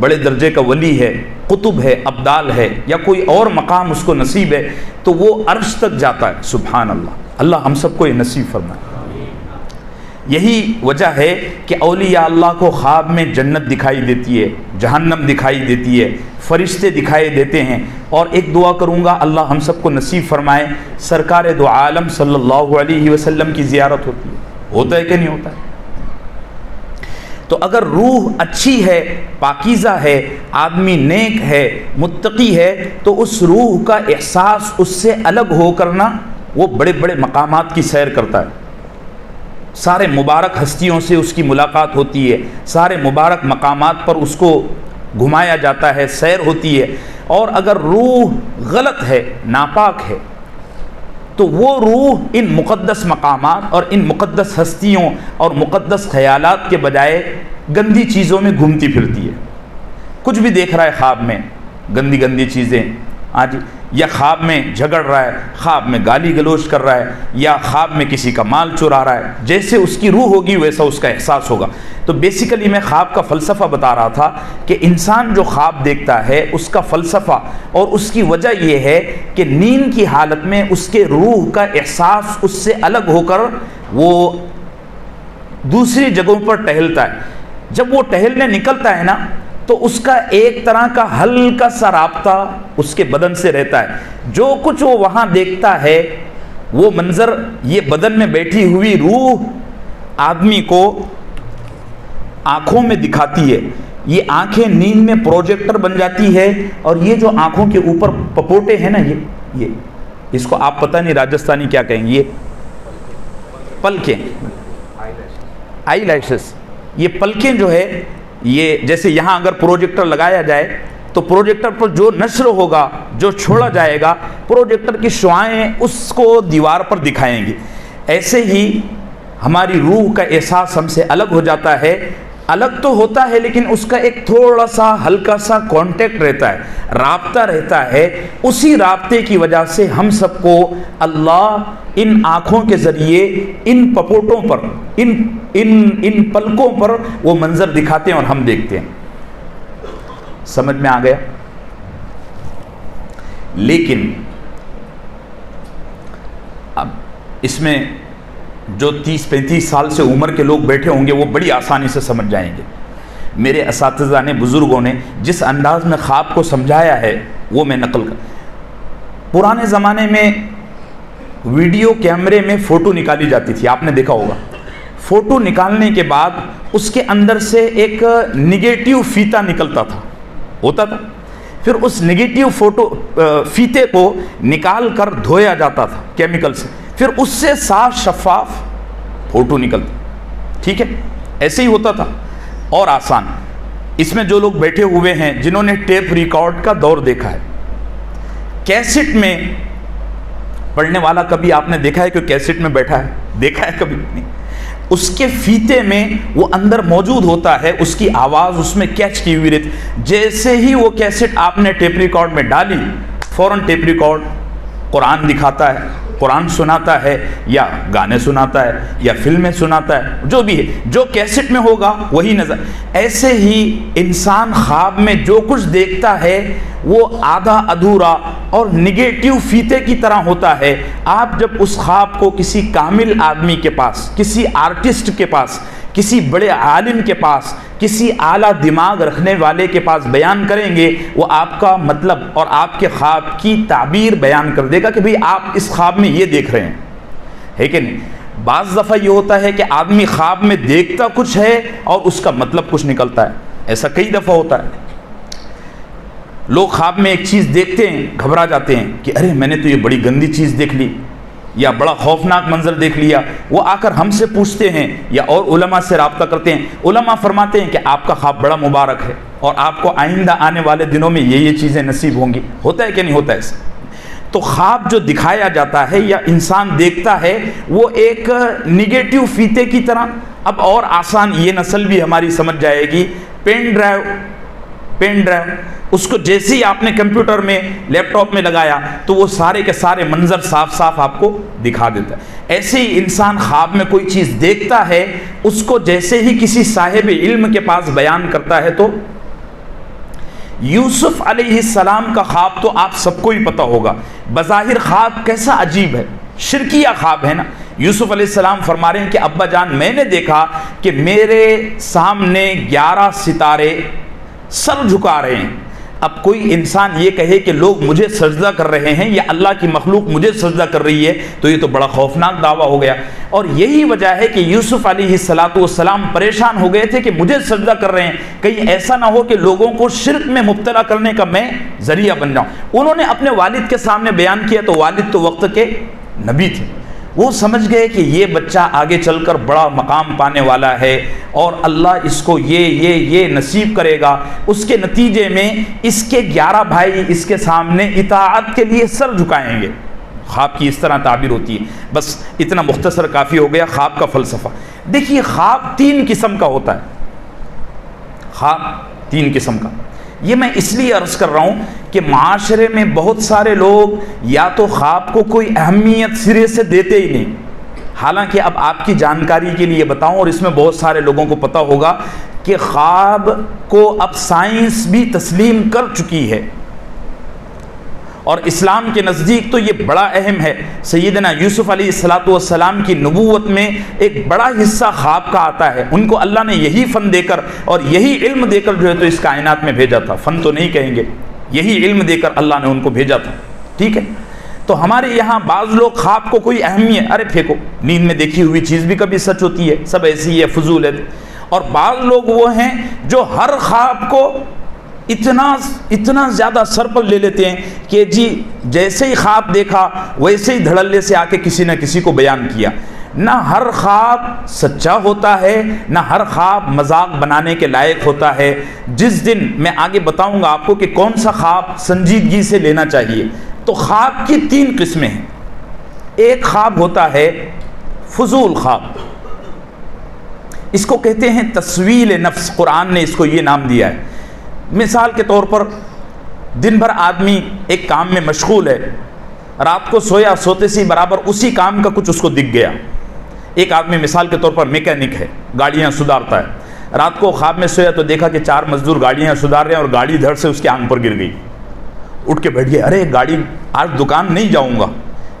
بڑے درجے کا ولی ہے، قطب ہے، ابدال ہے، یا کوئی اور مقام اس کو نصیب ہے، تو وہ عرش تک جاتا ہے. سبحان اللہ، اللہ ہم سب کو یہ نصیب فرمائے. یہی وجہ ہے کہ اولیاء اللہ کو خواب میں جنت دکھائی دیتی ہے، جہنم دکھائی دیتی ہے، فرشتے دکھائی دیتے ہیں. اور ایک دعا کروں گا، اللہ ہم سب کو نصیب فرمائے، سرکار دو عالم صلی اللہ علیہ وسلم کی زیارت ہوتی ہے. ہوتا ہے کہ نہیں ہوتا ہے؟ تو اگر روح اچھی ہے، پاکیزہ ہے، آدمی نیک ہے، متقی ہے، تو اس روح کا احساس اس سے الگ ہو کرنا، وہ بڑے بڑے مقامات کی سیر کرتا ہے، سارے مبارک ہستیوں سے اس کی ملاقات ہوتی ہے، سارے مبارک مقامات پر اس کو گھمایا جاتا ہے، سیر ہوتی ہے. اور اگر روح غلط ہے، ناپاک ہے، تو وہ روح ان مقدس مقامات اور ان مقدس ہستیوں اور مقدس خیالات کے بجائے گندی چیزوں میں گھومتی پھرتی ہے. کچھ بھی دیکھ رہا ہے خواب میں، گندی گندی چیزیں آج، یا خواب میں جھگڑ رہا ہے، خواب میں گالی گلوچ کر رہا ہے، یا خواب میں کسی کا مال چرا رہا ہے. جیسے اس کی روح ہوگی ویسا اس کا احساس ہوگا. تو بیسیکلی میں خواب کا فلسفہ بتا رہا تھا کہ انسان جو خواب دیکھتا ہے اس کا فلسفہ اور اس کی وجہ یہ ہے کہ نیند کی حالت میں اس کے روح کا احساس اس سے الگ ہو کر وہ دوسری جگہوں پر ٹہلتا ہے. جب وہ ٹہلنے نکلتا ہے نا، تو اس کا ایک طرح کا ہلکا سا رابطہ اس کے بدن سے رہتا ہے. جو کچھ وہ وہاں دیکھتا ہے، وہ منظر یہ بدن میں بیٹھی ہوئی روح آدمی کو آنکھوں میں دکھاتی ہے. یہ آنکھیں نیند میں پروجیکٹر بن جاتی ہے، اور یہ جو آنکھوں کے اوپر پپوٹے ہیں نا، یہ اس کو آپ پتہ نہیں راجستھانی کیا کہیں گے، یہ پلکیں، آئی لیشز. یہ پلکیں جو ہے، یہ جیسے یہاں اگر پروجیکٹر لگایا جائے تو پروجیکٹر پر جو نشر ہوگا، جو چھوڑا جائے گا، پروجیکٹر کی شعاعیں اس کو دیوار پر دکھائیں گی. ایسے ہی ہماری روح کا احساس ہم سے الگ ہو جاتا ہے. الگ تو ہوتا ہے لیکن اس کا ایک تھوڑا سا ہلکا سا کانٹیکٹ رہتا ہے، رابطہ رہتا ہے. اسی رابطے کی وجہ سے ہم سب کو اللہ ان آنکھوں کے ذریعے ان پپوٹوں پر، ان پلکوں پر وہ منظر دکھاتے ہیں اور ہم دیکھتے ہیں. سمجھ میں آ گیا؟ لیکن اب اس میں جو 30-35 سال سے عمر کے لوگ بیٹھے ہوں گے وہ بڑی آسانی سے سمجھ جائیں گے. میرے اساتذہ نے، بزرگوں نے جس انداز میں خواب کو سمجھایا ہے وہ میں نقل کر. پرانے زمانے میں ویڈیو کیمرے میں فوٹو نکالی جاتی تھی، آپ نے دیکھا ہوگا. فوٹو نکالنے کے بعد اس کے اندر سے ایک نگیٹیو فیتا نکلتا تھا، ہوتا تھا. پھر اس نگیٹیو فیتے کو نکال کر دھویا جاتا تھا کیمیکل سے، پھر اس سے صاف شفاف فوٹو نکلتا. ٹھیک ہے، ایسے ہی ہوتا تھا. اور آسان، اس میں جو لوگ بیٹھے ہوئے ہیں جنہوں نے ٹیپ ریکارڈ کا دور دیکھا ہے، کیسٹ میں پڑھنے والا کبھی آپ نے دیکھا ہے کہ کیسٹ میں بیٹھا ہے؟ دیکھا ہے کبھی نہیں. اس کے فیتے میں وہ اندر موجود ہوتا ہے، اس کی آواز اس میں کیچ کی ہوئی رہتی. جیسے ہی وہ کیسٹ آپ نے ٹیپ ریکارڈ میں ڈالی، فوراً ٹیپ ریکارڈ قرآن دکھاتا ہے، قرآن سناتا ہے، یا گانے سناتا ہے، یا فلمیں سناتا ہے، جو بھی ہے، جو کیسٹ میں ہوگا وہی نظر. ایسے ہی انسان خواب میں جو کچھ دیکھتا ہے وہ آدھا ادھورا اور نگیٹیو فیتے کی طرح ہوتا ہے. آپ جب اس خواب کو کسی کامل آدمی کے پاس، کسی آرٹسٹ کے پاس، کسی بڑے عالم کے پاس، کسی اعلیٰ دماغ رکھنے والے کے پاس بیان کریں گے، وہ آپ کا مطلب اور آپ کے خواب کی تعبیر بیان کر دے گا کہ بھئی آپ اس خواب میں یہ دیکھ رہے ہیں، ہے کہ نہیں. بعض دفعہ یہ ہوتا ہے کہ آدمی خواب میں دیکھتا کچھ ہے اور اس کا مطلب کچھ نکلتا ہے. ایسا کئی دفعہ ہوتا ہے. لوگ خواب میں ایک چیز دیکھتے ہیں، گھبرا جاتے ہیں کہ ارے میں نے تو یہ بڑی گندی چیز دیکھ لی، یا بڑا خوفناک منظر دیکھ لیا. وہ آ کر ہم سے پوچھتے ہیں یا اور علماء سے رابطہ کرتے ہیں. علماء فرماتے ہیں کہ آپ کا خواب بڑا مبارک ہے اور آپ کو آئندہ آنے والے دنوں میں یہ چیزیں نصیب ہوں گی. ہوتا ہے کہ نہیں ہوتا ایسا؟ تو خواب جو دکھایا جاتا ہے یا انسان دیکھتا ہے وہ ایک نگیٹیو فیتے کی طرح. اب اور آسان، یہ نسل بھی ہماری سمجھ جائے گی. پین ڈرائیو پین ڈرائیو، اس کو جیسے ہی آپ نے کمپیوٹر میں لیپ ٹاپ میں لگایا تو وہ سارے کے سارے منظر صاف صاف آپ کو دکھا دیتا ہے۔ ایسے ہی انسان خواب میں کوئی چیز دیکھتا ہے، اس کو جیسے ہی کسی صاحب علم کے پاس بیان کرتا ہے تو یوسف علیہ السلام کا خواب تو آپ سب کو ہی پتہ ہوگا، بظاہر خواب کیسا عجیب ہے، شرکیہ خواب ہے نا۔ یوسف علیہ السلام فرما رہے ہیں کہ ابا جان میں نے دیکھا کہ میرے سامنے 11 ستارے سر جھکا رہے ہیں۔ اب کوئی انسان یہ کہے کہ لوگ مجھے سجدہ کر رہے ہیں یا اللہ کی مخلوق مجھے سجدہ کر رہی ہے تو یہ تو بڑا خوفناک دعویٰ ہو گیا، اور یہی وجہ ہے کہ یوسف علیہ السلام پریشان ہو گئے تھے کہ مجھے سجدہ کر رہے ہیں، کہیں ایسا نہ ہو کہ لوگوں کو شرک میں مبتلا کرنے کا میں ذریعہ بن جاؤں۔ انہوں نے اپنے والد کے سامنے بیان کیا تو والد تو وقت کے نبی تھے، وہ سمجھ گئے کہ یہ بچہ آگے چل کر بڑا مقام پانے والا ہے اور اللہ اس کو یہ نصیب کرے گا۔ اس کے نتیجے میں اس کے 11 بھائی اس کے سامنے اطاعت کے لیے سر جھکائیں گے۔ خواب کی اس طرح تعبیر ہوتی ہے۔ بس اتنا مختصر کافی ہو گیا خواب کا فلسفہ۔ دیکھیے خواب 3 قسم کا ہوتا ہے، خواب 3 قسم کا۔ یہ میں اس لیے عرض کر رہا ہوں کہ معاشرے میں بہت سارے لوگ یا تو خواب کو کوئی اہمیت سرے سے دیتے ہی نہیں، حالانکہ اب آپ کی جانکاری کے لیے بتاؤں اور اس میں بہت سارے لوگوں کو پتہ ہوگا کہ خواب کو اب سائنس بھی تسلیم کر چکی ہے، اور اسلام کے نزدیک تو یہ بڑا اہم ہے۔ سیدنا یوسف علیہ السلام کی نبوت میں ایک بڑا حصہ خواب کا آتا ہے، ان کو اللہ نے یہی فن دے کر اور یہی علم دے کر جو ہے تو اس کائنات میں بھیجا تھا، فن تو نہیں کہیں گے، یہی علم دے کر اللہ نے ان کو بھیجا تھا، ٹھیک ہے۔ تو ہمارے یہاں بعض لوگ خواب کو کوئی اہمیت، ارے پھینکو، نیند میں دیکھی ہوئی چیز بھی کبھی سچ ہوتی ہے، سب ایسی ہے، فضول ہے، اور بعض لوگ وہ ہیں جو ہر خواب کو اتنا زیادہ سر پر لے لیتے ہیں کہ جی جیسے ہی خواب دیکھا ویسے ہی دھڑلے سے آ کے کسی نہ کسی کو بیان کیا۔ نہ ہر خواب سچا ہوتا ہے، نہ ہر خواب مذاق بنانے کے لائق ہوتا ہے۔ جس دن میں آگے بتاؤں گا آپ کو کہ کون سا خواب سنجیدگی سے لینا چاہیے۔ تو خواب کی 3 قسمیں ہیں۔ ایک خواب ہوتا ہے فضول خواب، اس کو کہتے ہیں تسویل نفس، قرآن نے اس کو یہ نام دیا ہے۔ مثال کے طور پر دن بھر آدمی ایک کام میں مشغول ہے، رات کو سویا، سوتے سے برابر اسی کام کا کچھ اس کو دکھ گیا۔ ایک آدمی مثال کے طور پر میکینک ہے، گاڑیاں سدھارتا ہے، رات کو خواب میں سویا تو دیکھا کہ 4 مزدور گاڑیاں سدھار رہے ہیں اور گاڑی دھڑ سے اس کے آنکھ پر گر گئی۔ اٹھ کے بیٹھ گیا، ارے گاڑی آج دکان نہیں جاؤں گا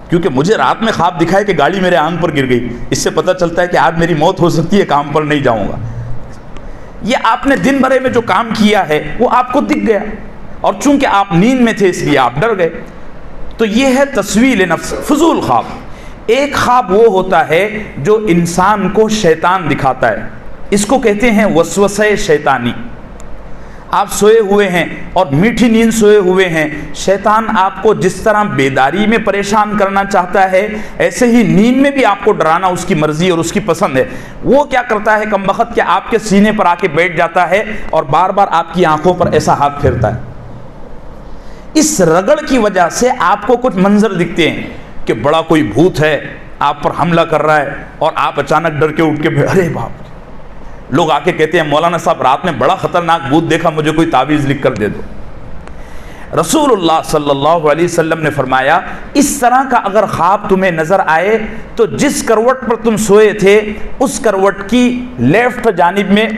کیونکہ مجھے رات میں خواب دکھا ہے کہ گاڑی میرے آنکھ پر گر گئی، اس سے پتہ چلتا ہے کہ آج میری موت ہو سکتی ہے، کام پر نہیں جاؤں گا۔ یہ آپ نے دن بھر میں جو کام کیا ہے وہ آپ کو دکھ گیا، اور چونکہ آپ نیند میں تھے اس لیے آپ ڈر گئے۔ تو یہ ہے تسویل نفس، فضول خواب۔ ایک خواب وہ ہوتا ہے جو انسان کو شیطان دکھاتا ہے، اس کو کہتے ہیں وسوسہ شیطانی۔ آپ سوئے ہوئے ہیں اور میٹھی نیند سوئے ہوئے ہیں، شیطان آپ کو جس طرح بیداری میں پریشان کرنا چاہتا ہے ایسے ہی نیند میں بھی آپ کو ڈرانا اس کی مرضی اور اس کی پسند ہے۔ وہ کیا کرتا ہے کم بخت کہ آپ کے سینے پر آ کے بیٹھ جاتا ہے اور بار بار آپ کی آنکھوں پر ایسا ہاتھ پھیرتا ہے۔ اس رگڑ کی وجہ سے آپ کو کچھ منظر دکھتے ہیں کہ بڑا کوئی بھوت ہے آپ پر حملہ کر رہا ہے، اور آپ اچانک ڈر کے اٹھ کے ارے باپ، لوگ آ کے کہتے ہیں مولانا صاحب رات میں بڑا خطرناک بھوت دیکھا، مجھے کوئی تعویذ لکھ کر دے دو۔ رسول اللہ صلی اللہ علیہ وسلم نے فرمایا اس طرح کا اگر خواب تمہیں نظر آئے تو جس کروٹ پر تم سوئے تھے اس کروٹ کی لیفٹ جانب میں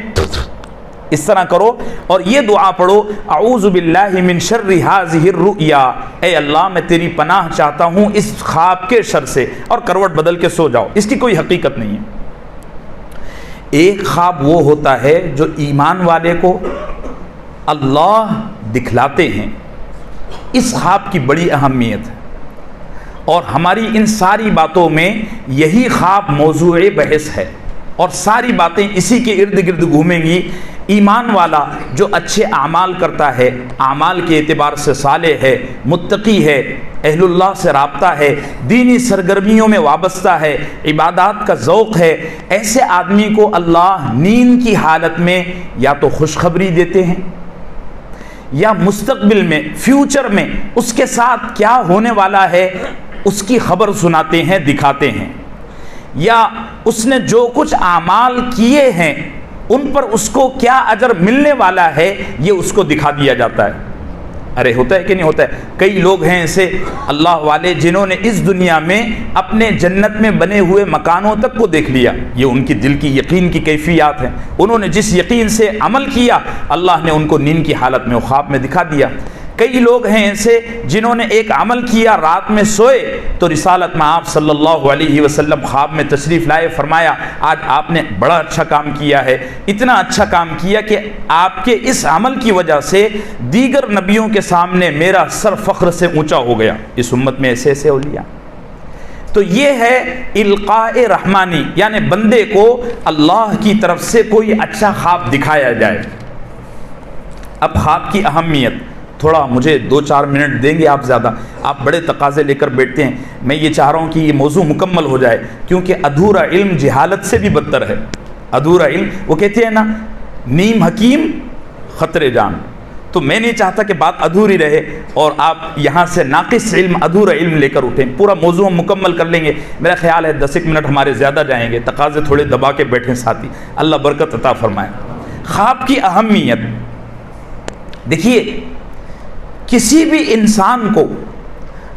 اس طرح کرو اور یہ دعا پڑھو، اعوذ باللہ من شر ہذہ الرؤیا، اے اللہ میں تیری پناہ چاہتا ہوں اس خواب کے شر سے، اور کروٹ بدل کے سو جاؤ، اس کی کوئی حقیقت نہیں ہے۔ ایک خواب وہ ہوتا ہے جو ایمان والے کو اللہ دکھلاتے ہیں، اس خواب کی بڑی اہمیت ہے، اور ہماری ان ساری باتوں میں یہی خواب موضوع بحث ہے، اور ساری باتیں اسی کے ارد گرد گھومیں گی۔ ایمان والا جو اچھے اعمال کرتا ہے، اعمال کے اعتبار سے صالح ہے، متقی ہے، اہل اللہ سے رابطہ ہے، دینی سرگرمیوں میں وابستہ ہے، عبادات کا ذوق ہے، ایسے آدمی کو اللہ نیند کی حالت میں یا تو خوشخبری دیتے ہیں یا مستقبل میں، فیوچر میں اس کے ساتھ کیا ہونے والا ہے اس کی خبر سناتے ہیں، دکھاتے ہیں، یا اس نے جو کچھ اعمال کیے ہیں ان پر اس کو کیا اجر ملنے والا ہے یہ اس کو دکھا دیا جاتا ہے۔ ارے ہوتا ہے کہ نہیں ہوتا ہے؟ کئی لوگ ہیں ایسے اللہ والے جنہوں نے اس دنیا میں اپنے جنت میں بنے ہوئے مکانوں تک کو دیکھ لیا۔ یہ ان کی دل کی یقین کی کیفیات ہیں، انہوں نے جس یقین سے عمل کیا اللہ نے ان کو نیند کی حالت میں خواب میں دکھا دیا۔ کئی لوگ ہیں ایسے جنہوں نے ایک عمل کیا، رات میں سوئے تو رسالت میں آپ صلی اللہ علیہ وسلم خواب میں تشریف لائے، فرمایا آج آپ نے بڑا اچھا کام کیا ہے، اتنا اچھا کام کیا کہ آپ کے اس عمل کی وجہ سے دیگر نبیوں کے سامنے میرا سر فخر سے اونچا ہو گیا۔ اس امت میں ایسے ایسے اولیاء۔ تو یہ ہے القاء رحمانی، یعنی بندے کو اللہ کی طرف سے کوئی اچھا خواب دکھایا جائے۔ اب خواب کی اہمیت تھوڑا مجھے 2-4 منٹ دیں گے آپ؟ زیادہ آپ بڑے تقاضے لے کر بیٹھتے ہیں، میں یہ چاہ رہا ہوں کہ یہ موضوع مکمل ہو جائے، کیونکہ ادھورا علم جہالت سے بھی بدتر ہے۔ ادھورا علم، وہ کہتے ہیں نا نیم حکیم خطرے جان، تو میں نہیں چاہتا کہ بات ادھوری رہے اور آپ یہاں سے ناقص علم ادھورا علم لے کر اٹھیں۔ پورا موضوع ہم مکمل کر لیں گے، میرا خیال ہے 10 منٹ ہمارے زیادہ جائیں گے، تقاضے تھوڑے دبا کے بیٹھیں ساتھی، اللہ برکت عطا فرمائے۔ خواب کی اہمیت دیکھیے، کسی بھی انسان کو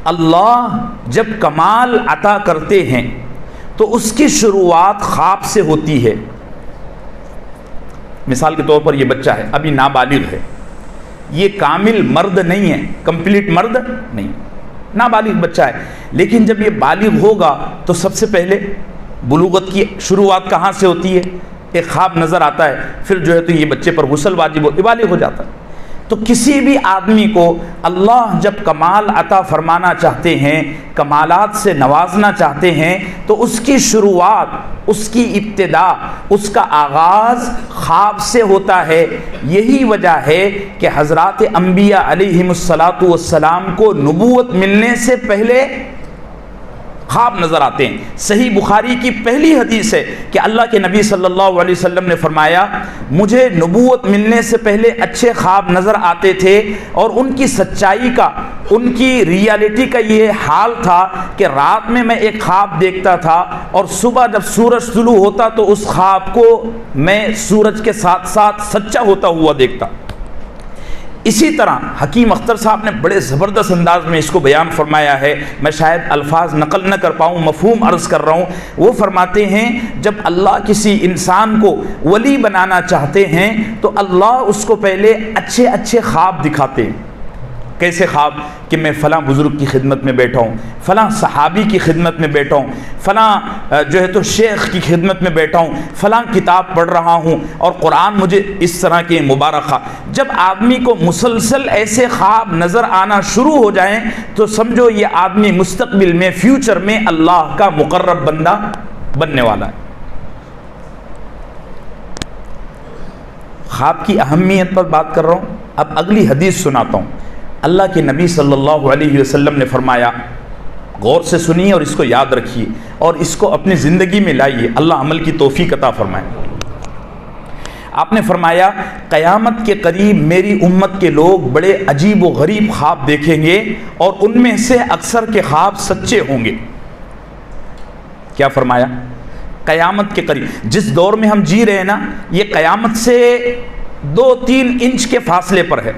اللہ جب کمال عطا کرتے ہیں تو اس کی شروعات خواب سے ہوتی ہے۔ مثال کے طور پر یہ بچہ ہے، ابھی نابالغ ہے، یہ کامل مرد نہیں ہے، کمپلیٹ مرد نہیں، نابالغ بچہ ہے، لیکن جب یہ بالغ ہوگا تو سب سے پہلے بلوغت کی شروعات کہاں سے ہوتی ہے؟ ایک خواب نظر آتا ہے، پھر جو ہے تو یہ بچے پر غسل واجب ہو، بالغ ہو جاتا ہے۔ تو کسی بھی آدمی کو اللہ جب کمال عطا فرمانا چاہتے ہیں، کمالات سے نوازنا چاہتے ہیں، تو اس کی شروعات، اس کی ابتدا، اس کا آغاز خواب سے ہوتا ہے۔ یہی وجہ ہے کہ حضرات انبیاء علیہم السلام کو نبوت ملنے سے پہلے خواب نظر آتے ہیں۔ صحیح بخاری کی پہلی حدیث ہے کہ اللہ کے نبی صلی اللہ علیہ وسلم نے فرمایا مجھے نبوت ملنے سے پہلے اچھے خواب نظر آتے تھے، اور ان کی سچائی کا، ان کی ریالٹی کا یہ حال تھا کہ رات میں میں ایک خواب دیکھتا تھا اور صبح جب سورج طلوع ہوتا تو اس خواب کو میں سورج کے ساتھ ساتھ سچا ہوتا ہوا دیکھتا۔ اسی طرح حکیم اختر صاحب نے بڑے زبردست انداز میں اس کو بیان فرمایا ہے، میں شاید الفاظ نقل نہ کر پاؤں، مفہوم عرض کر رہا ہوں۔ وہ فرماتے ہیں جب اللہ کسی انسان کو ولی بنانا چاہتے ہیں تو اللہ اس کو پہلے اچھے اچھے خواب دکھاتے ہیں۔ کیسے خواب؟ کہ میں فلاں بزرگ کی خدمت میں بیٹھا ہوں، فلاں صحابی کی خدمت میں بیٹھا ہوں، فلاں جو ہے تو شیخ کی خدمت میں بیٹھا ہوں، فلاں کتاب پڑھ رہا ہوں اور قرآن مجھے اس طرح کے مبارک خواب۔ جب آدمی کو مسلسل ایسے خواب نظر آنا شروع ہو جائیں تو سمجھو یہ آدمی مستقبل میں، فیوچر میں اللہ کا مقرب بندہ بننے والا ہے۔ خواب کی اہمیت پر بات کر رہا ہوں، اب اگلی حدیث سناتا ہوں۔ اللہ کے نبی صلی اللہ علیہ وسلم نے فرمایا، غور سے سنیے اور اس کو یاد رکھیے اور اس کو اپنی زندگی میں لائیے، اللہ عمل کی توفیق عطا فرمائے۔ آپ نے فرمایا قیامت کے قریب میری امت کے لوگ بڑے عجیب و غریب خواب دیکھیں گے اور ان میں سے اکثر کے خواب سچے ہوں گے۔ کیا فرمایا؟ قیامت کے قریب، جس دور میں ہم جی رہے ہیں نا، یہ قیامت سے 2-3 انچ کے فاصلے پر ہے،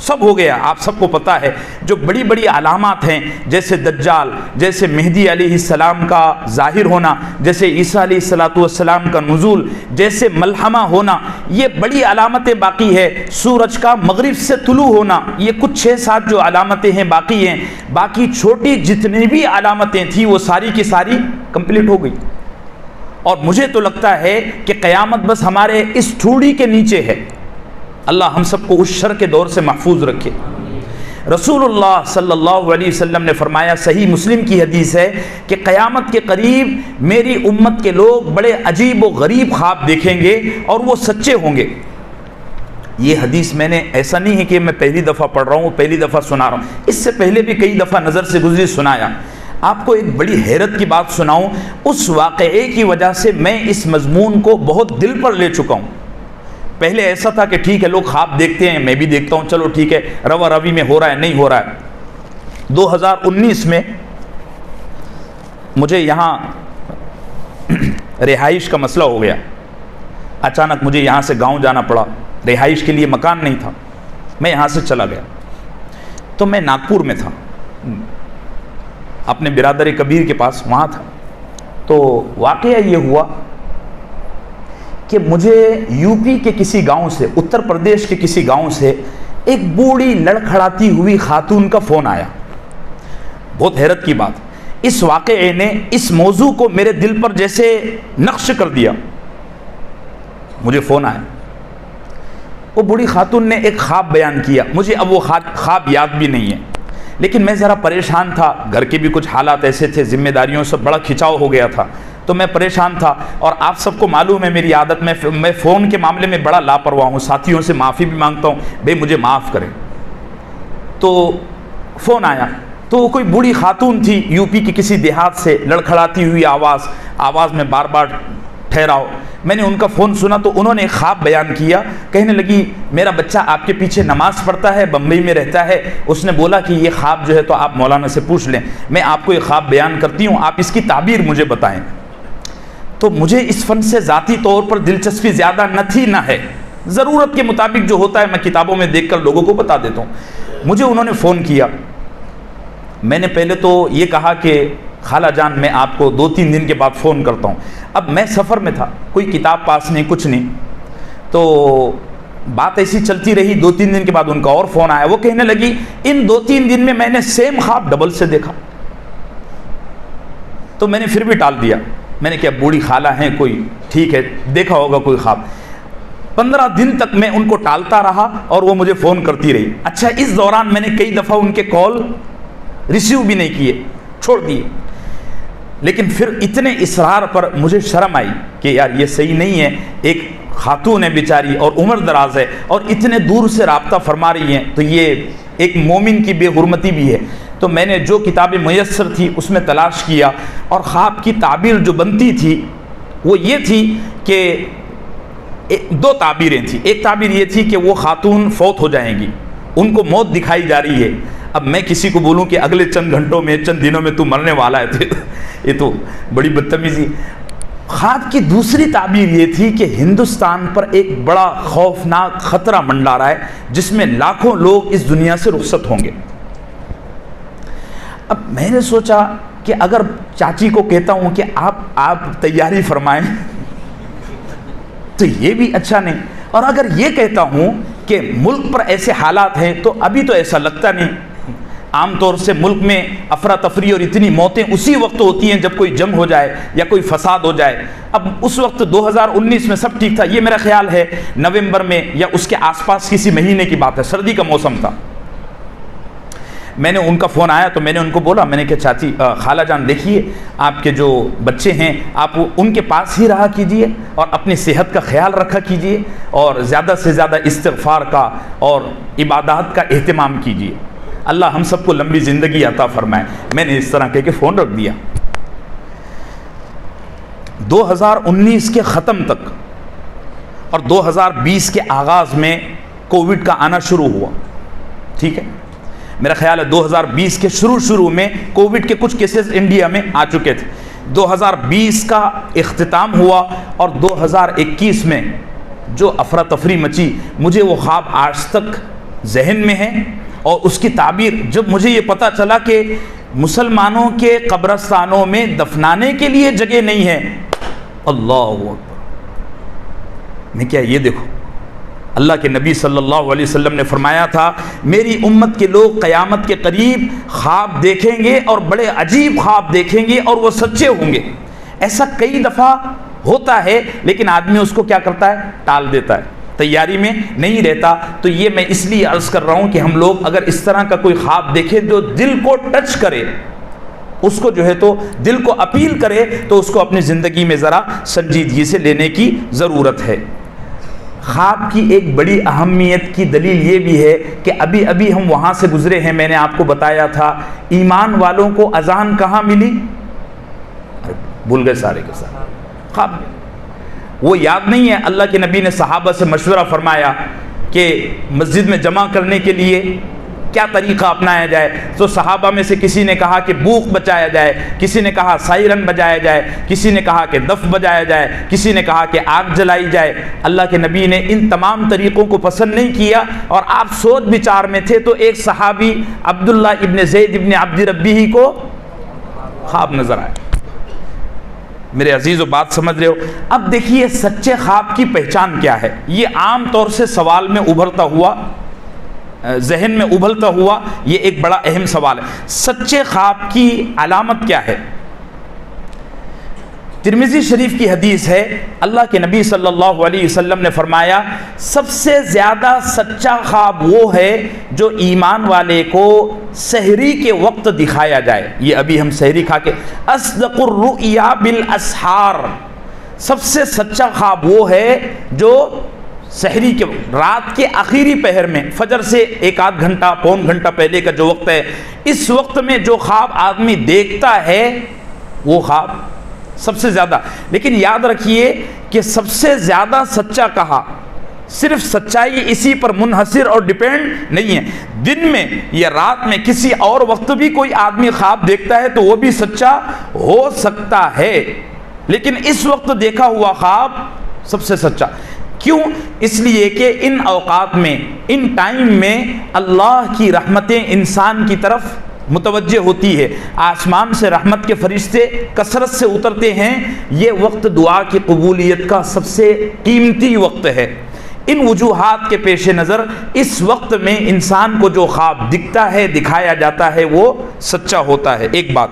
سب ہو گیا، آپ سب کو پتہ ہے۔ جو بڑی بڑی علامات ہیں جیسے دجال، جیسے مہدی علیہ السلام کا ظاہر ہونا، جیسے عیسیٰ علیہ السلام کا نزول، جیسے ملحمہ ہونا، یہ بڑی علامتیں باقی ہے۔ سورج کا مغرب سے طلوع ہونا، یہ کچھ 6-7 جو علامتیں ہیں باقی ہیں، باقی چھوٹی جتنی بھی علامتیں تھیں وہ ساری کی ساری کمپلیٹ ہو گئی۔ اور مجھے تو لگتا ہے کہ قیامت بس ہمارے اس ٹھوڑی کے نیچے ہے۔ اللہ ہم سب کو اس شر کے دور سے محفوظ رکھے۔ رسول اللہ صلی اللہ علیہ وسلم نے فرمایا، صحیح مسلم کی حدیث ہے کہ قیامت کے قریب میری امت کے لوگ بڑے عجیب و غریب خواب دیکھیں گے اور وہ سچے ہوں گے۔ یہ حدیث میں نے، ایسا نہیں ہے کہ میں پہلی دفعہ پڑھ رہا ہوں، پہلی دفعہ سنا رہا ہوں، اس سے پہلے بھی کئی دفعہ نظر سے گزری سنایا۔ آپ کو ایک بڑی حیرت کی بات سناؤں، اس واقعے کی وجہ سے میں اس مضمون کو بہت دل پر لے چکا ہوں۔ پہلے ایسا تھا کہ ٹھیک ہے لوگ خواب دیکھتے ہیں، میں بھی دیکھتا ہوں، چلو ٹھیک ہے، روا روی میں ہو رہا ہے، نہیں ہو رہا ہے۔ 2019 میں مجھے یہاں رہائش کا مسئلہ ہو گیا، اچانک مجھے یہاں سے گاؤں جانا پڑا، رہائش کے لیے مکان نہیں تھا، میں یہاں سے چلا گیا۔ تو میں ناگپور میں تھا، اپنے برادر کبیر کے پاس وہاں تھا۔ تو واقعہ یہ ہوا کہ مجھے یو پی کے کسی گاؤں سے، اتر پردیش کے کسی گاؤں سے ایک بوڑھی لڑکھڑاتی ہوئی خاتون کا فون آیا۔ بہت حیرت کی بات، اس واقعے نے اس موضوع کو میرے دل پر جیسے نقش کر دیا۔ مجھے فون آیا، وہ بوڑھی خاتون نے ایک خواب بیان کیا، مجھے اب وہ خواب یاد بھی نہیں ہے، لیکن میں ذرا پریشان تھا، گھر کے بھی کچھ حالات ایسے تھے، ذمہ داریوں سے بڑا کھچاؤ ہو گیا تھا، تو میں پریشان تھا۔ اور آپ سب کو معلوم ہے میری عادت، میں فون کے معاملے میں بڑا لاپرواہ ہوں، ساتھیوں سے معافی بھی مانگتا ہوں، بھئی مجھے معاف کریں۔ تو فون آیا تو وہ کوئی بوڑھی خاتون تھی یو پی کی کسی دیہات سے، لڑکھڑاتی ہوئی آواز میں بار بار ٹھہراؤ۔ میں نے ان کا فون سنا تو انہوں نے ایک خواب بیان کیا، کہنے لگی میرا بچہ آپ کے پیچھے نماز پڑھتا ہے، بمبئی میں رہتا ہے، اس نے بولا کہ یہ خواب جو ہے تو آپ مولانا سے پوچھ لیں، میں آپ کو یہ خواب بیان کرتی ہوں، آپ اس کی تعبیر مجھے بتائیں۔ تو مجھے اس فن سے ذاتی طور پر دلچسپی زیادہ نہ تھی نہ ہے، ضرورت کے مطابق جو ہوتا ہے میں کتابوں میں دیکھ کر لوگوں کو بتا دیتا ہوں۔ مجھے انہوں نے فون کیا، میں نے پہلے تو یہ کہا کہ خالہ جان میں آپ کو 2-3 دن کے بعد فون کرتا ہوں۔ اب میں سفر میں تھا، کوئی کتاب پاس نہیں، کچھ نہیں، تو بات ایسی چلتی رہی۔ 2-3 دن کے بعد ان کا اور فون آیا، وہ کہنے لگی ان 2-3 دن میں نے سیم خواب ڈبل سے دیکھا۔ تو میں نے پھر بھی ٹال دیا، میں نے کہا بوڑھی خالہ ہیں کوئی، ٹھیک ہے دیکھا ہوگا کوئی خواب۔ 15 دن تک میں ان کو ٹالتا رہا اور وہ مجھے فون کرتی رہی۔ اچھا اس دوران میں نے کئی دفعہ ان کے کال ریسیو بھی نہیں کیے، چھوڑ دیے، لیکن پھر اتنے اصرار پر مجھے شرم آئی کہ یار یہ صحیح نہیں ہے، ایک خاتون ہے بیچاری اور عمر دراز ہے اور اتنے دور سے رابطہ فرما رہی ہیں، تو یہ ایک مومن کی بے حرمتی بھی ہے۔ تو میں نے جو کتابیں میسر تھی اس میں تلاش کیا، اور خواب کی تعبیر جو بنتی تھی وہ یہ تھی کہ 2 تعبیریں تھیں۔ ایک تعبیر یہ تھی کہ وہ خاتون فوت ہو جائیں گی، ان کو موت دکھائی جا رہی ہے۔ اب میں کسی کو بولوں کہ اگلے چند گھنٹوں میں، چند دنوں میں تو مرنے والا ہے، یہ تو بڑی بدتمیزی۔ خواب کی دوسری تعبیر یہ تھی کہ ہندوستان پر ایک بڑا خوفناک خطرہ منڈرا رہا ہے جس میں لاکھوں لوگ اس دنیا سے رخصت ہوں گے۔ اب میں نے سوچا کہ اگر چاچی کو کہتا ہوں کہ آپ تیاری فرمائیں تو یہ بھی اچھا نہیں، اور اگر یہ کہتا ہوں کہ ملک پر ایسے حالات ہیں تو ابھی تو ایسا لگتا نہیں۔ عام طور سے ملک میں افراتفری اور اتنی موتیں اسی وقت ہوتی ہیں جب کوئی جنگ ہو جائے یا کوئی فساد ہو جائے۔ اب اس وقت 2019 میں سب ٹھیک تھا، یہ میرا خیال ہے نومبر میں یا اس کے آس پاس کسی مہینے کی بات ہے، سردی کا موسم تھا۔ میں نے ان کا فون آیا تو میں نے ان کو بولا، میں نے کہا چاچی خالہ جان دیکھیے آپ کے جو بچے ہیں آپ ان کے پاس ہی رہا کیجئے اور اپنی صحت کا خیال رکھا کیجئے اور زیادہ سے زیادہ استغفار کا اور عبادات کا اہتمام کیجئے، اللہ ہم سب کو لمبی زندگی عطا فرمائے۔ میں نے اس طرح کہہ کے فون رکھ دیا۔ 2019 کے ختم تک اور 2020 کے آغاز میں کووڈ کا آنا شروع ہوا، ٹھیک ہے، میرا خیال ہے 2020 کے شروع میں کووڈ کے کچھ کیسز انڈیا میں آ چکے تھے۔ 2020 کا اختتام ہوا اور 2021 میں جو افراتفری مچی، مجھے وہ خواب آج تک ذہن میں ہے، اور اس کی تعبیر جب مجھے یہ پتہ چلا کہ مسلمانوں کے قبرستانوں میں دفنانے کے لیے جگہ نہیں ہے، اللہ اکبر، میں کیا یہ دیکھو، اللہ کے نبی صلی اللہ علیہ وسلم نے فرمایا تھا میری امت کے لوگ قیامت کے قریب خواب دیکھیں گے اور بڑے عجیب خواب دیکھیں گے اور وہ سچے ہوں گے۔ ایسا کئی دفعہ ہوتا ہے لیکن آدمی اس کو کیا کرتا ہے، ٹال دیتا ہے، تیاری میں نہیں رہتا۔ تو یہ میں اس لیے عرض کر رہا ہوں کہ ہم لوگ اگر اس طرح کا کوئی خواب دیکھیں جو دل کو ٹچ کرے، اس کو جو ہے تو دل کو اپیل کرے، تو اس کو اپنی زندگی میں ذرا سنجیدگی سے لینے کی ضرورت ہے۔ خواب کی ایک بڑی اہمیت کی دلیل یہ بھی ہے کہ ابھی ہم وہاں سے گزرے ہیں، میں نے آپ کو بتایا تھا ایمان والوں کو اذان کہاں ملی، بھول گئے سارے کے سارے، خواب میں وہ یاد نہیں ہے۔ اللہ کے نبی نے صحابہ سے مشورہ فرمایا کہ مسجد میں جمع کرنے کے لیے کیا طریقہ اپنایا جائے؟ تو صحابہ میں سے کسی نے کہا کہ بوق بچایا جائے، کسی نے کہا سائرن بجایا جائے، کسی نے کہا کہ دف بجایا جائے، کسی نے کہا کہ آگ جلائی جائے۔ اللہ کے نبی نے ان تمام طریقوں کو پسند نہیں کیا، اور آپ سوچ بچار میں تھے تو ایک صحابی عبداللہ ابن زید ابن عبد ربی کو خواب نظر آئے۔ میرے عزیزو بات سمجھ رہے ہو؟ اب دیکھیے سچے خواب کی پہچان کیا ہے۔ یہ عام طور سے سوال میں ابھرتا ہوا، ذہن میں ابھرتا ہوا یہ ایک بڑا اہم سوال ہے۔ سچے خواب کی علامت کیا ہے؟ ترمذی شریف کی حدیث ہے، اللہ کے نبی صلی اللہ علیہ وسلم نے فرمایا سب سے زیادہ سچا خواب وہ ہے جو ایمان والے کو سحری کے وقت دکھایا جائے۔ یہ ابھی ہم سحری کھا کے، اصدق الرؤیا بالاسحار، سب سے سچا خواب وہ ہے جو سحری کے رات کے آخری پہر میں، فجر سے ایک آدھ گھنٹہ پون گھنٹہ پہلے کا جو وقت ہے، اس وقت میں جو خواب آدمی دیکھتا ہے وہ خواب سب سے زیادہ۔ لیکن یاد رکھیے کہ سب سے زیادہ سچا کہا، صرف سچائی اسی پر منحصر اور ڈیپینڈ نہیں ہے۔ دن میں یا رات میں کسی اور وقت بھی کوئی آدمی خواب دیکھتا ہے تو وہ بھی سچا ہو سکتا ہے، لیکن اس وقت دیکھا ہوا خواب سب سے سچا۔ کیوں؟ اس لیے کہ ان اوقات میں، ان ٹائم میں اللہ کی رحمتیں انسان کی طرف متوجہ ہوتی ہے، آسمان سے رحمت کے فرشتے کثرت سے اترتے ہیں۔ یہ وقت دعا کی قبولیت کا سب سے قیمتی وقت ہے۔ ان وجوہات کے پیش نظر اس وقت میں انسان کو جو خواب دکھتا ہے، دکھایا جاتا ہے، وہ سچا ہوتا ہے۔ ایک بات۔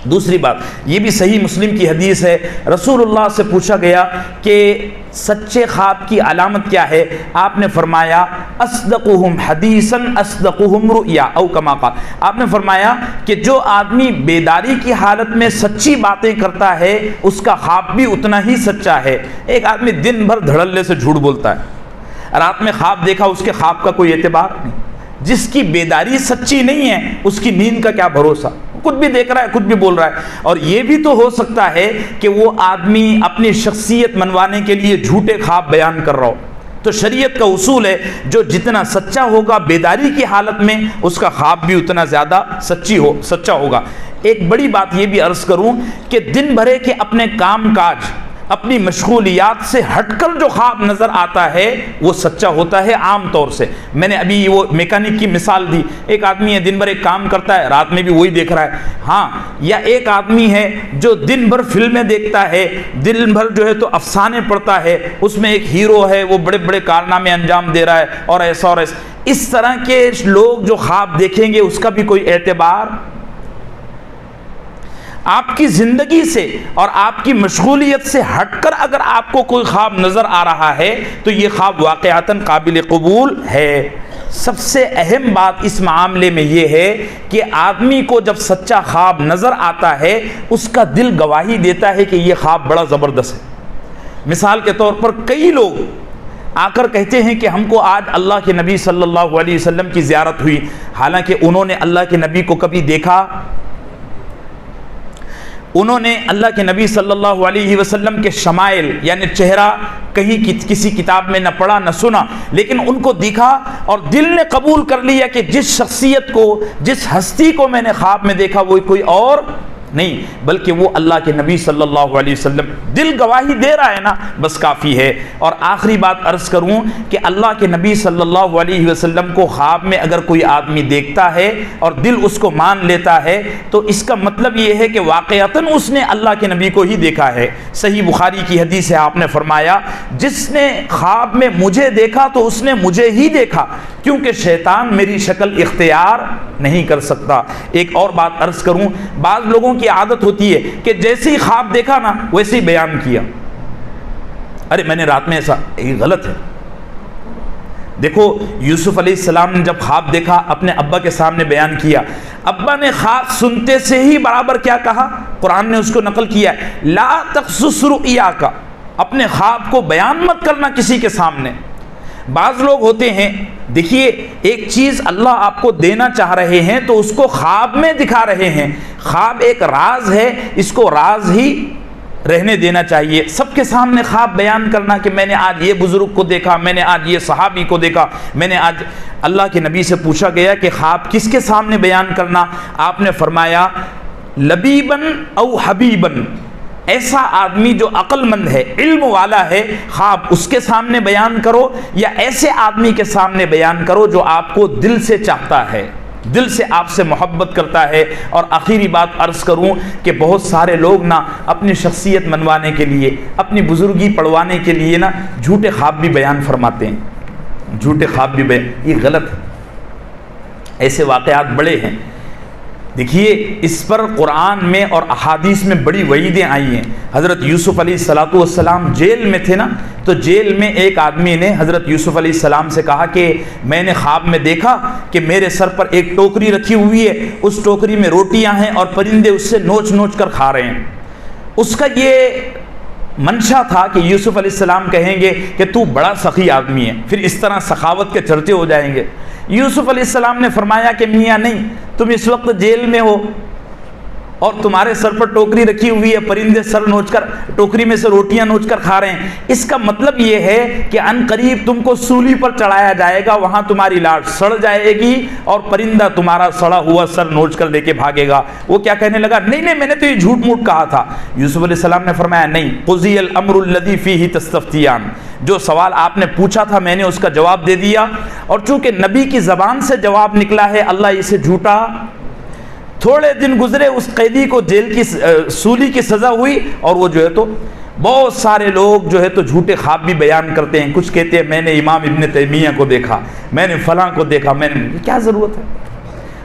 دوسری بات، یہ بھی صحیح مسلم کی حدیث ہے، رسول اللہ سے پوچھا گیا کہ سچے خواب کی علامت کیا ہے؟ آپ نے فرمایا اصدقہم حدیثا اصدقہم رؤیا، او کما قال، آپ نے فرمایا کہ جو آدمی بیداری کی حالت میں سچی باتیں کرتا ہے اس کا خواب بھی اتنا ہی سچا ہے۔ ایک آدمی دن بھر دھڑلے سے جھوٹ بولتا ہے، رات میں خواب دیکھا، اس کے خواب کا کوئی اعتبار نہیں۔ جس کی بیداری سچی نہیں ہے اس کی نیند کا کیا بھروسہ؟ کچھ بھی دیکھ رہا ہے، کچھ بھی بول رہا ہے۔ اور یہ بھی تو ہو سکتا ہے کہ وہ آدمی اپنی شخصیت منوانے کے لیے جھوٹے خواب بیان کر رہا ہو۔ تو شریعت کا اصول ہے جو جتنا سچا ہوگا بیداری کی حالت میں اس کا خواب بھی اتنا زیادہ سچا ہوگا۔ ایک بڑی بات یہ بھی عرض کروں کہ دن بھرے کے اپنے کام کاج، اپنی مشغولیات سے ہٹ کر جو خواب نظر آتا ہے وہ سچا ہوتا ہے عام طور سے۔ میں نے ابھی وہ میکینک کی مثال دی، ایک آدمی ہے دن بھر ایک کام کرتا ہے، رات میں بھی وہی دیکھ رہا ہے، ہاں۔ یا ایک آدمی ہے جو دن بھر فلمیں دیکھتا ہے، دن بھر جو ہے تو افسانے پڑھتا ہے، اس میں ایک ہیرو ہے، وہ بڑے بڑے کارنامے انجام دے رہا ہے اور ایسا اور ایسا۔ اس طرح کے لوگ جو خواب دیکھیں گے اس کا بھی کوئی اعتبار۔ آپ کی زندگی سے اور آپ کی مشغولیت سے ہٹ کر اگر آپ کو کوئی خواب نظر آ رہا ہے تو یہ خواب واقعتاً قابل قبول ہے۔ سب سے اہم بات اس معاملے میں یہ ہے کہ آدمی کو جب سچا خواب نظر آتا ہے اس کا دل گواہی دیتا ہے کہ یہ خواب بڑا زبردست ہے۔ مثال کے طور پر کئی لوگ آ کر کہتے ہیں کہ ہم کو آج اللہ کے نبی صلی اللہ علیہ وسلم کی زیارت ہوئی، حالانکہ انہوں نے اللہ کے نبی کو کبھی دیکھا، انہوں نے اللہ کے نبی صلی اللہ علیہ وسلم کے شمائل یعنی چہرہ کہیں کسی کتاب میں نہ پڑھا نہ سنا، لیکن ان کو دیکھا اور دل نے قبول کر لیا کہ جس شخصیت کو، جس ہستی کو میں نے خواب میں دیکھا وہ کوئی اور نہیں بلکہ وہ اللہ کے نبی صلی اللہ علیہ وسلم۔ دل گواہی دے رہا ہے نا، بس کافی ہے۔ اور آخری بات عرض کروں کہ اللہ کے نبی صلی اللہ علیہ وسلم کو خواب میں اگر کوئی آدمی دیکھتا ہے اور دل اس کو مان لیتا ہے تو اس کا مطلب یہ ہے کہ واقعتاً اس نے اللہ کے نبی کو ہی دیکھا ہے۔ صحیح بخاری کی حدیث ہے، آپ نے فرمایا جس نے خواب میں مجھے دیکھا تو اس نے مجھے ہی دیکھا، کیونکہ شیطان میری شکل اختیار نہیں کر سکتا۔ ایک اور بات عرض کروں، بعض لوگوں کی عادت ہوتی ہے کہ جیسے ہی خواب دیکھا نا ویسے ہی بیان کیا، ارے میں نے رات میں ایسا، یہ غلط ہے۔ دیکھو یوسف علیہ السلام نے جب خواب دیکھا اپنے ابا کے سامنے بیان کیا، ابا نے خواب سنتے سے ہی برابر کیا کہا، قرآن نے اس کو نقل کیا ہے، لا تقصص رؤیاک، اپنے خواب کو بیان مت کرنا کسی کے سامنے۔ بعض لوگ ہوتے ہیں، دیکھیے ایک چیز اللہ آپ کو دینا چاہ رہے ہیں تو اس کو خواب میں دکھا رہے ہیں۔ خواب ایک راز ہے، اس کو راز ہی رہنے دینا چاہیے۔ سب کے سامنے خواب بیان کرنا کہ میں نے آج یہ بزرگ کو دیکھا، میں نے آج یہ صحابی کو دیکھا، میں نے آج، اللہ کے نبی سے پوچھا گیا کہ خواب کس کے سامنے بیان کرنا؟ آپ نے فرمایا لبیبن او حبیبن، ایسا آدمی جو عقل مند ہے، علم والا ہے، خواب اس کے سامنے بیان کرو، یا ایسے آدمی کے سامنے بیان کرو جو آپ کو دل سے چاہتا ہے، دل سے آپ سے محبت کرتا ہے۔ اور آخری بات عرض کروں کہ بہت سارے لوگ نا اپنی شخصیت منوانے کے لیے، اپنی بزرگی پڑھوانے کے لیے نا جھوٹے خواب بھی بیان فرماتے ہیں، جھوٹے خواب بھی بیان، یہ غلط ہے۔ ایسے واقعات بڑے ہیں، دیکھیے اس پر قرآن میں اور احادیث میں بڑی وعیدیں آئی ہیں۔ حضرت یوسف علیہ السلام جیل میں تھے نا، تو جیل میں ایک آدمی نے حضرت یوسف علیہ السلام سے کہا کہ میں نے خواب میں دیکھا کہ میرے سر پر ایک ٹوکری رکھی ہوئی ہے، اس ٹوکری میں روٹیاں ہیں اور پرندے اس سے نوچ نوچ کر کھا رہے ہیں۔ اس کا یہ منشا تھا کہ یوسف علیہ السلام کہیں گے کہ تو بڑا سخی آدمی ہے، پھر اس طرح سخاوت کے چرچے ہو جائیں گے۔ یوسف علیہ السلام نے فرمایا کہ میاں نہیں، تم اس وقت جیل میں ہو اور تمہارے سر پر ٹوکری رکھی ہوئی ہے، پرندے سر نوچ کر ٹوکری میں سے روٹیاں نوچ کر کھا رہے ہیں، اس کا مطلب یہ ہے کہ ان قریب تم کو سولی پر چڑھایا جائے گا، وہاں تمہاری لاش سڑ جائے گی اور پرندہ تمہارا سڑا ہوا سر نوچ کر لے کے بھاگے گا۔ وہ کیا کہنے لگا، نہیں نہیں میں نے تو یہ جھوٹ موٹ کہا تھا۔ یوسف علیہ السلام نے فرمایا نہیں، قضی الامر الذی فیہ تستفتیان، جو سوال آپ نے پوچھا تھا میں نے اس کا جواب دے دیا، اور چونکہ نبی کی زبان سے جواب نکلا ہے اللہ اسے جھوٹا۔ تھوڑے دن گزرے، اس قیدی کو جیل کی سولی کی سزا ہوئی، اور وہ جو ہے تو بہت سارے لوگ جو ہے تو جھوٹے خواب بھی بیان کرتے ہیں۔ کچھ کہتے ہیں میں نے امام ابن تیمیہ کو دیکھا، میں نے فلاں کو دیکھا، میں نے، کیا ضرورت ہے؟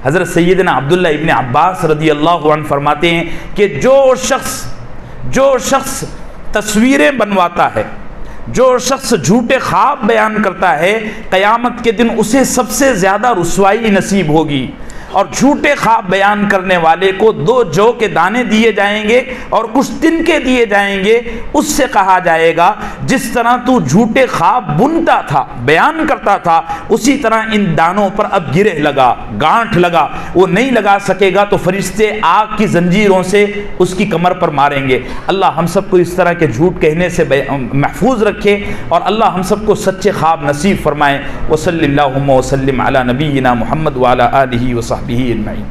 حضرت سیدنا عبداللہ ابن عباس رضی اللہ عنہ فرماتے ہیں کہ جو شخص تصویریں بنواتا ہے، جو شخص جھوٹے خواب بیان کرتا ہے، قیامت کے دن اسے سب سے زیادہ رسوائی نصیب ہوگی۔ اور جھوٹے خواب بیان کرنے والے کو 2 جو کے دانے دیے جائیں گے اور کچھ تنکے دیے جائیں گے، اس سے کہا جائے گا جس طرح تو جھوٹے خواب بنتا تھا، بیان کرتا تھا، اسی طرح ان دانوں پر اب گرہ لگا، گانٹھ لگا، وہ نہیں لگا سکے گا تو فرشتے آگ کی زنجیروں سے اس کی کمر پر ماریں گے۔ اللہ ہم سب کو اس طرح کے جھوٹ کہنے سے محفوظ رکھے، اور اللہ ہم سب کو سچے خواب نصیب فرمائے۔ وصلی اللہ وسلم علی نبینا محمد وعلی آلہ وصحبہ اجمعین۔